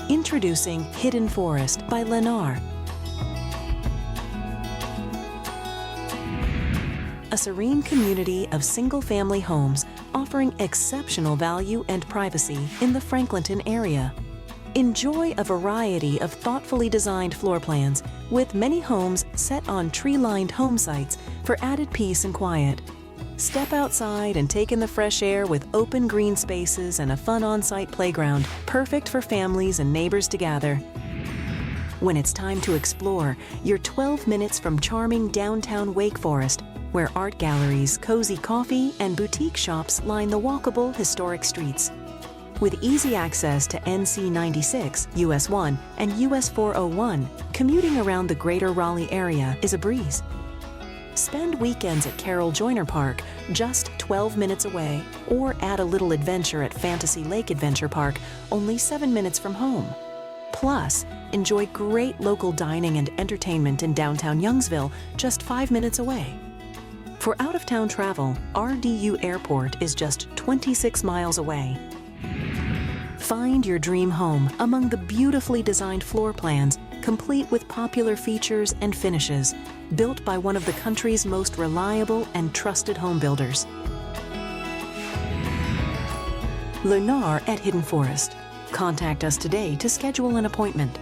Introducing Hidden Forest by Lennar. A serene community of single-family homes offering exceptional value and privacy in the Franklinton area. Enjoy a variety of thoughtfully designed floor plans with many homes set on tree-lined home sites for added peace and quiet. Step outside and take in the fresh air with open green spaces and a fun on-site playground, perfect for families and neighbors to gather. When it's time to explore, you're 12 minutes from charming downtown Wake Forest, where art galleries, cozy coffee, and boutique shops line the walkable historic streets. With easy access to NC 96, US 1, and US 401, commuting around the greater Raleigh area is a breeze. Spend weekends at Carroll Joyner Park, just 12 minutes away, or add a little adventure at Fantasy Lake Adventure Park, only 7 minutes from home. Plus, enjoy great local dining and entertainment in downtown Youngsville, just 5 minutes away. For out-of-town travel, RDU Airport is just 26 miles away. Find your dream home among the beautifully designed floor plans, complete with popular features and finishes, built by one of the country's most reliable and trusted home builders. Lennar at Hidden Forest. Contact us today to schedule an appointment.